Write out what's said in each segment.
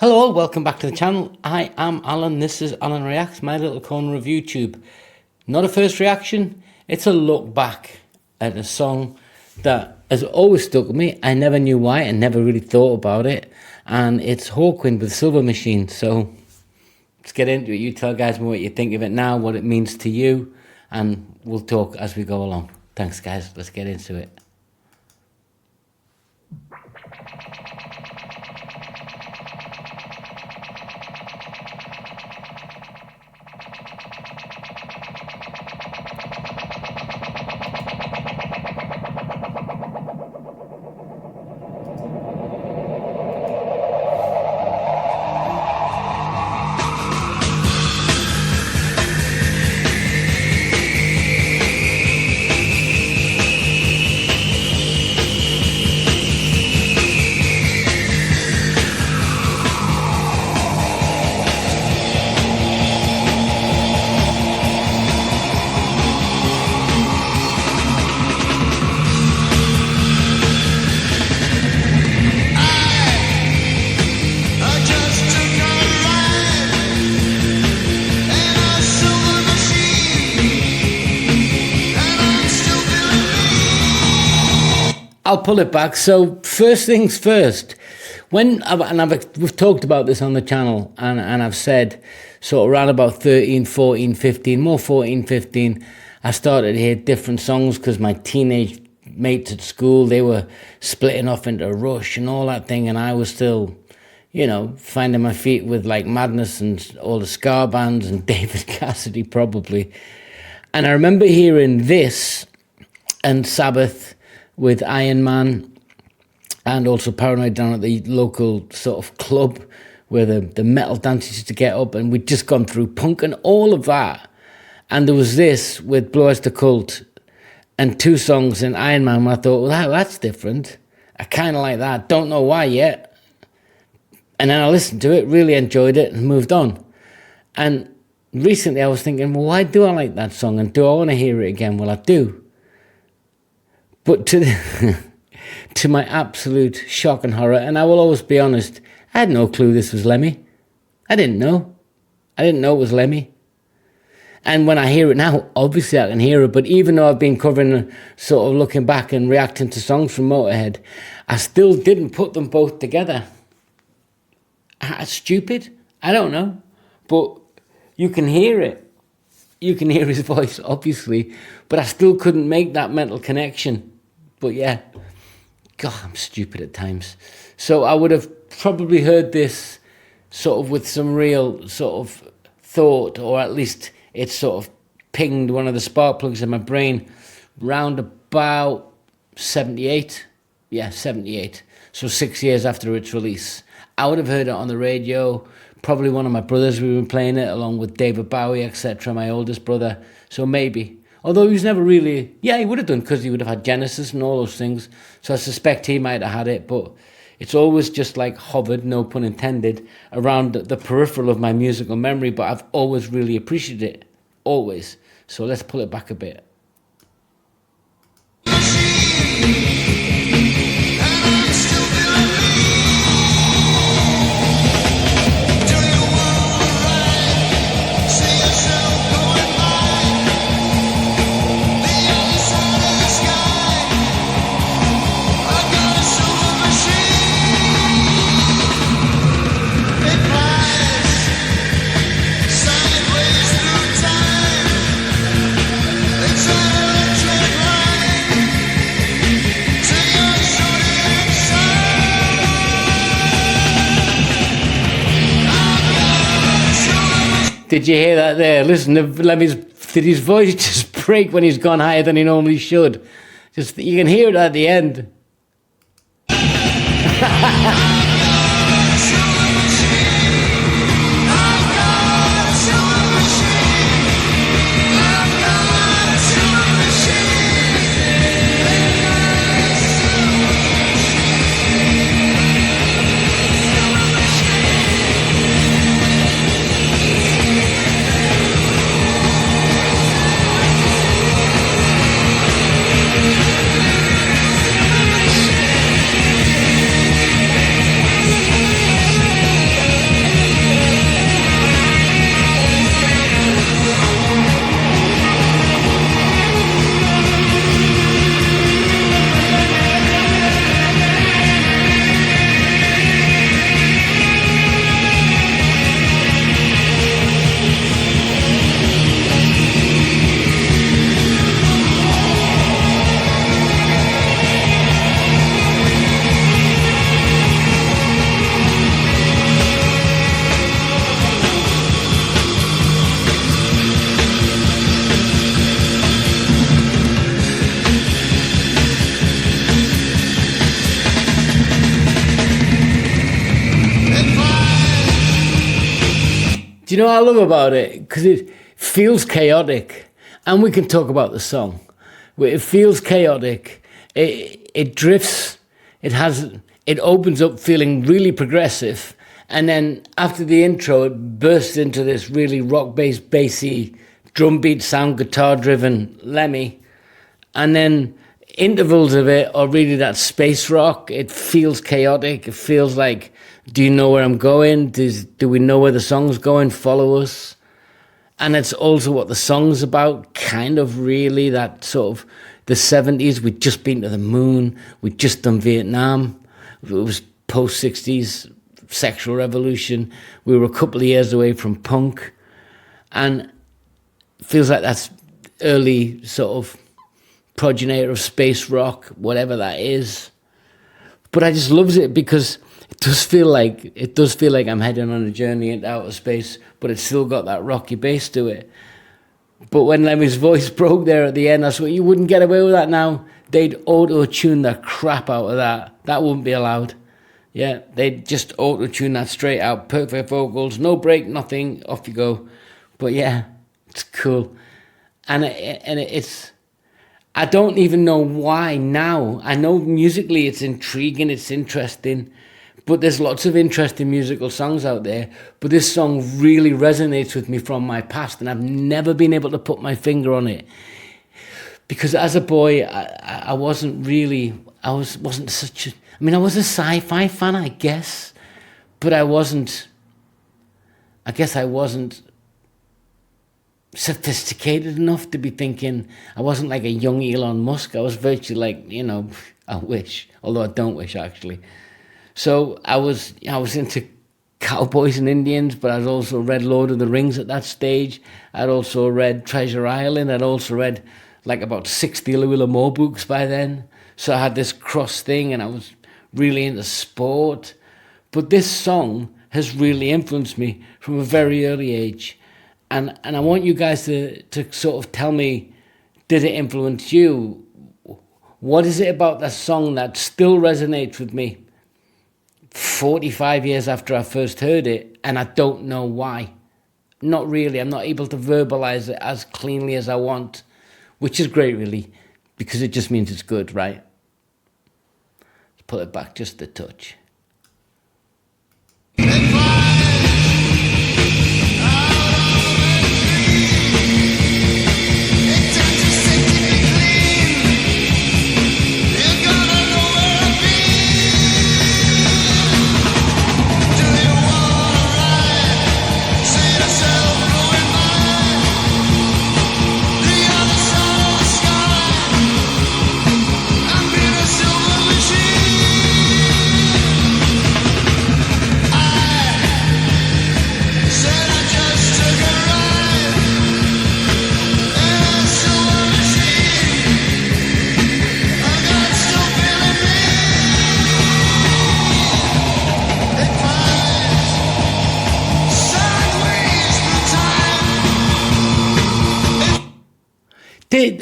Hello, welcome back to the channel. I am Alan. This is Alan Reacts, my little corner of YouTube. Not a first reaction, it's a look back at a song that has always stuck with me. I never knew why, I never really thought about it. And it's Hawkwind with Silver Machine. So let's get into it. You tell guys what you think of it now, what it means to you, and we'll talk as we go along. Thanks guys, let's get into it. I'll pull it back. So first things first, we've talked about this on the channel, and I've said sort of around about 13, 14, 15, more 14, 15, I started to hear different songs because my teenage mates at school, they were splitting off into Rush and all that thing, and I was still, you know, finding my feet with like Madness and all the ska bands and David Cassidy probably. And I remember hearing this and Sabbath with Iron Man, and also Paranoid down at the local sort of club where the metal dancers used to get up, and we'd just gone through punk and all of that. And there was this with Blue Oyster Cult and two songs in Iron Man where I thought, well, that's different. I kind of like that. Don't know why yet. And then I listened to it, really enjoyed it, and moved on. And recently I was thinking, well, why do I like that song? And do I want to hear it again? Well, I do. But to my absolute shock and horror, and I will always be honest, I had no clue this was Lemmy. I didn't know. I didn't know it was Lemmy. And when I hear it now, obviously I can hear it, but even though I've been covering, sort of looking back and reacting to songs from Motorhead, I still didn't put them both together. Stupid? I don't know. But you can hear it. You can hear his voice, obviously, but I still couldn't make that mental connection. But yeah, God, I'm stupid at times. So I would have probably heard this sort of with some real sort of thought, or at least it sort of pinged one of the spark plugs in my brain round about 78. Yeah, 78. So 6 years after its release. I would have heard it on the radio. Probably one of my brothers would have been playing it along with David Bowie, etc., my oldest brother. So maybe. Although he was never really... Yeah, he would have done, because he would have had Genesis and all those things. So I suspect he might have had it, but it's always just like hovered, no pun intended, around the peripheral of my musical memory, but I've always really appreciated it. Always. So let's pull it back a bit. Did you hear that there? Listen, did his voice just break when he's gone higher than he normally should? Just, you can hear it at the end. Do you know what I love about it? Because it feels chaotic. And we can talk about the song. It feels chaotic. It drifts. It opens up feeling really progressive. And then after the intro, it bursts into this really rock-based, bassy, drum beat sound, guitar-driven Lemmy. And then intervals of it are really that space rock. It feels chaotic. It feels like, do you know where I'm going? Do we know where the song's going? Follow us. And it's also what the song's about, kind of really that sort of the 70s. We'd just been to the moon. We'd just done Vietnam. It was post-60s sexual revolution. We were a couple of years away from punk. And it feels like that's early sort of progenitor of space rock, whatever that is. But I just loves it because it does feel like I'm heading on a journey into outer space, but it's still got that rocky bass to it. But when Lemmy's voice broke there at the end, I swear you wouldn't get away with that now. They'd auto-tune the crap out of that. That wouldn't be allowed. Yeah, they'd just auto-tune that straight out. Perfect vocals, no break, nothing, off you go. But yeah, it's cool. And it's... I don't even know why now. I know musically it's intriguing, it's interesting, but there's lots of interesting musical songs out there. But this song really resonates with me from my past, and I've never been able to put my finger on it. Because as a boy, I wasn't such a... I mean, I was a sci-fi fan, I guess, but I guess I wasn't sophisticated enough to be thinking. I wasn't like a young Elon Musk. I was virtually like, I wish, although I don't wish actually. So I was into cowboys and Indians, but I'd also read Lord of the Rings at that stage. I'd also read Treasure Island. I'd also read like about 60 Louis L'Amour books by then. So I had this cross thing, and I was really into sport. But this song has really influenced me from a very early age. And I want you guys to sort of tell me, did it influence you? What is it about that song that still resonates with me 45 years after I first heard it, and I don't know why? Not really. I'm not able to verbalize it as cleanly as I want, which is great, really, because it just means it's good, right? Let's pull it back just a touch.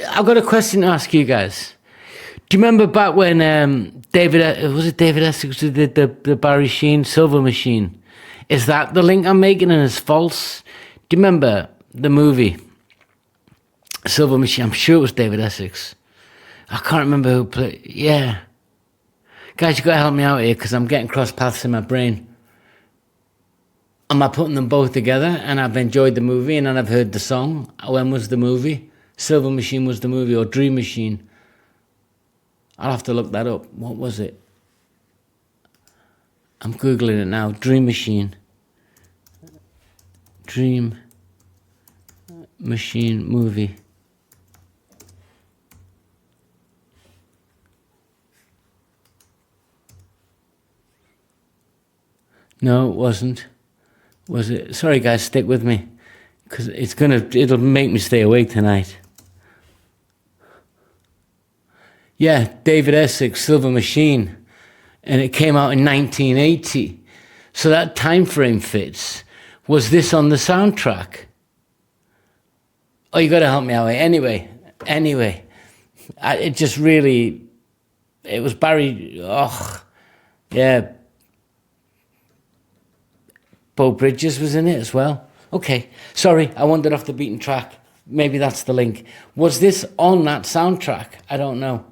I've got a question to ask you guys. Do you remember back when David Essex did the Barry Sheen Silver Machine? Is that the link I'm making and it's false? Do you remember the movie Silver Machine? I'm sure it was David Essex. I can't remember who played. Yeah. Guys, you got to help me out here because I'm getting cross paths in my brain. Am I putting them both together? And I've enjoyed the movie and then I've heard the song. When was the movie? Silver Machine was the movie, or Dream Machine. I'll have to look that up. What was it? I'm Googling it now. Dream Machine. Dream Machine movie. No, it wasn't. Was it? Sorry guys, stick with me. Because it'll make me stay awake tonight. Yeah, David Essex, Silver Machine. And it came out in 1980. So that time frame fits. Was this on the soundtrack? Oh, you got to help me out. Anyway. It was Barry, yeah. Bo Bridges was in it as well. Okay. Sorry, I wandered off the beaten track. Maybe that's the link. Was this on that soundtrack? I don't know.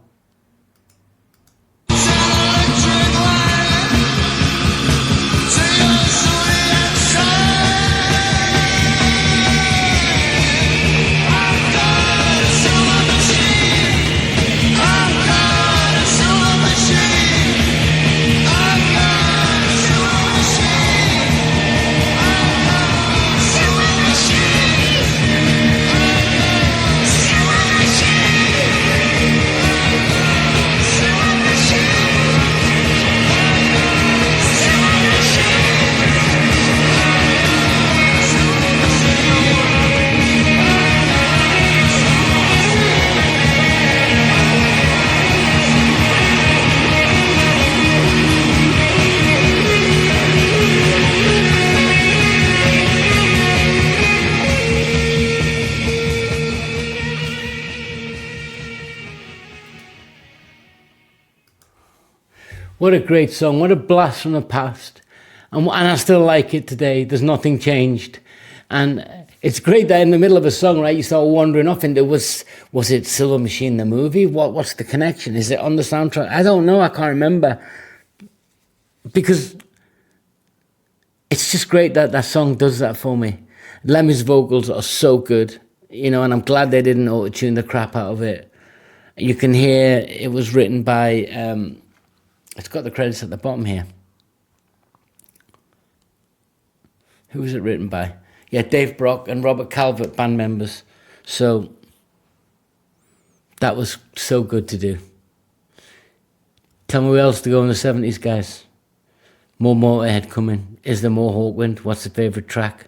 What a great song. What a blast from the past. And I still like it today. There's nothing changed. And it's great that in the middle of a song, right, you start wandering off into, was it Silver Machine, the movie? What's the connection? Is it on the soundtrack? I don't know. I can't remember. Because it's just great that that song does that for me. Lemmy's vocals are so good, you know, and I'm glad they didn't auto-tune the crap out of it. You can hear it was written by... it's got the credits at the bottom here. Who was it written by? Yeah, Dave Brock and Robert Calvert, band members. So that was so good to do. Tell me who else to go in the 70s, guys. More Motorhead coming. Is there more Hawkwind? What's the favourite track?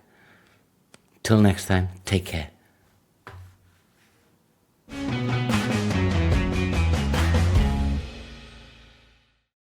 Till next time, take care.